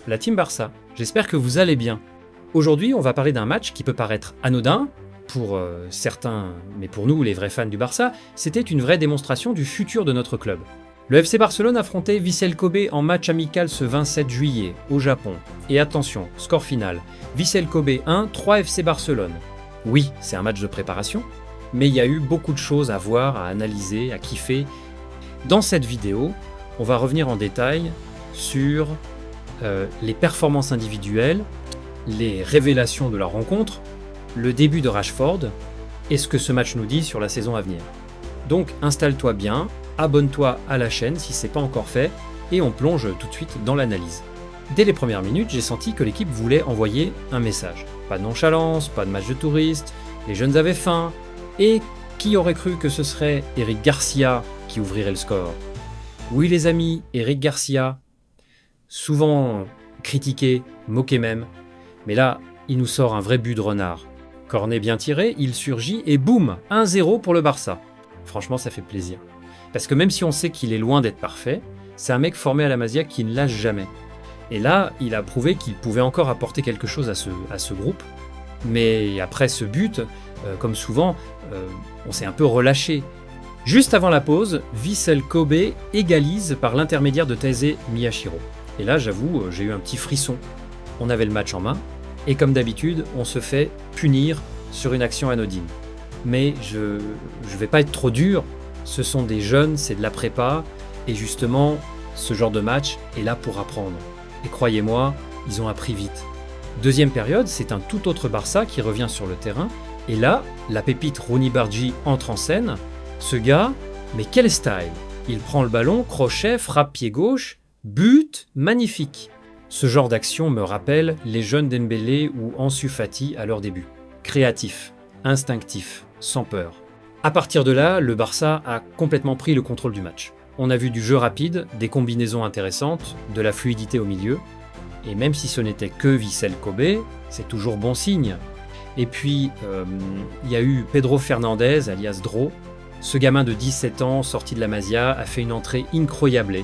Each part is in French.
la Team Barça. J'espère que vous allez bien. Aujourd'hui, on va parler d'un match qui peut paraître anodin pour certains, mais pour nous, les vrais fans du Barça, c'était une vraie démonstration du futur de notre club. Le FC Barcelone affrontait Vissel Kobe en match amical ce 27 juillet au Japon. Et attention, score final, Vissel Kobe 1, 3 FC Barcelone. Oui, c'est un match de préparation, mais il y a eu beaucoup de choses à voir, à analyser, à kiffer. Dans cette vidéo, on va revenir en détail sur les performances individuelles, les révélations de la rencontre, le début de Rashford et ce que ce match nous dit sur la saison à venir. Donc installe-toi bien, abonne-toi à la chaîne si ce n'est pas encore fait et on plonge tout de suite dans l'analyse. Dès les premières minutes, j'ai senti que l'équipe voulait envoyer un message. Pas de nonchalance, pas de match de touristes, les jeunes avaient faim. Et qui aurait cru que ce serait Eric Garcia qui ouvrirait le score? Oui les amis, Eric Garcia, souvent critiqué, moqué même, mais là, il nous sort un vrai but de renard. Cornet bien tiré, il surgit et boum, 1-0 pour le Barça. Franchement, ça fait plaisir. Parce que même si on sait qu'il est loin d'être parfait, c'est un mec formé à la Masia qui ne lâche jamais. Et là, il a prouvé qu'il pouvait encore apporter quelque chose à ce groupe. Mais après ce but, comme souvent, on s'est un peu relâché. Juste avant la pause, Vissel Kobe égalise par l'intermédiaire de Taizé Miyashiro. Et là, j'avoue, j'ai eu un petit frisson. On avait le match en main, et comme d'habitude, on se fait punir sur une action anodine. Mais je vais pas être trop dur, ce sont des jeunes, c'est de la prépa, et justement, ce genre de match est là pour apprendre. Et croyez-moi, ils ont appris vite. Deuxième période, c'est un tout autre Barça qui revient sur le terrain, et là, la pépite Rooney Bargi entre en scène. Ce gars, mais quel style! Il prend le ballon, crochet, frappe pied gauche, but, magnifique! Ce genre d'action me rappelle les jeunes Dembélé ou Ansu Fati à leur début. Créatif, instinctif, sans peur. À partir de là, le Barça a complètement pris le contrôle du match. On a vu du jeu rapide, des combinaisons intéressantes, de la fluidité au milieu. Et même si ce n'était que Vissel Kobe, c'est toujours bon signe. Et puis, il y a eu Pedro Fernandez, alias Dro. Ce gamin de 17 ans, sorti de la Masia, a fait une entrée incroyable.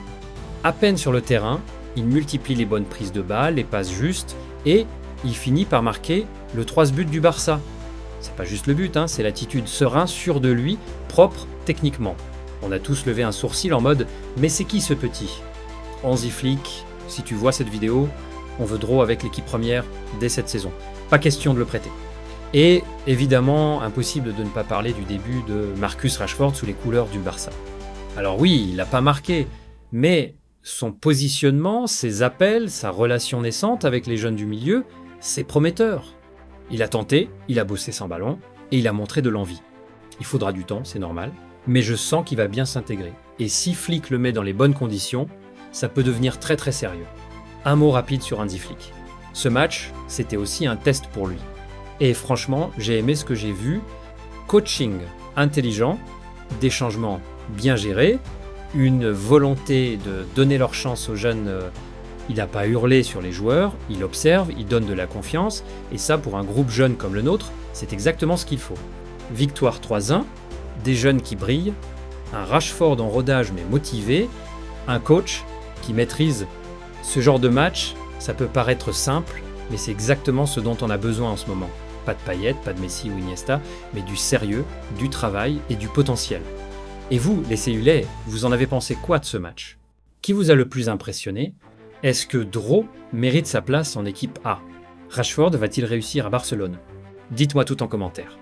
À peine sur le terrain, il multiplie les bonnes prises de balles, les passes justes, et il finit par marquer le 3 but du Barça. C'est pas juste le but, c'est l'attitude serein, sûr de lui, propre techniquement. On a tous levé un sourcil en mode « Mais c'est qui ce petit ?» Hansi Flick, si tu vois cette vidéo, on veut Dro avec l'équipe première dès cette saison. Pas question de le prêter. Et évidemment, impossible de ne pas parler du début de Marcus Rashford sous les couleurs du Barça. Alors oui, il n'a pas marqué, mais son positionnement, ses appels, sa relation naissante avec les jeunes du milieu, c'est prometteur. Il a tenté, il a bossé sans ballon, et il a montré de l'envie. Il faudra du temps, c'est normal, mais je sens qu'il va bien s'intégrer. Et si Flick le met dans les bonnes conditions, ça peut devenir très très sérieux. Un mot rapide sur Hansi Flick. Ce match, c'était aussi un test pour lui. Et franchement, j'ai aimé ce que j'ai vu. Coaching intelligent, des changements bien gérés, une volonté de donner leur chance aux jeunes. Il n'a pas hurlé sur les joueurs, il observe, il donne de la confiance. Et ça, pour un groupe jeune comme le nôtre, c'est exactement ce qu'il faut. Victoire 3-1, des jeunes qui brillent, un Rashford en rodage mais motivé, un coach qui maîtrise ce genre de match. Ça peut paraître simple, mais c'est exactement ce dont on a besoin en ce moment. Pas de paillettes, pas de Messi ou Iniesta, mais du sérieux, du travail et du potentiel. Et vous, les Séulais, vous en avez pensé quoi de ce match? Qui vous a le plus impressionné? Est-ce que Dro mérite sa place en équipe A? Rashford va-t-il réussir à Barcelone? Dites-moi tout en commentaire.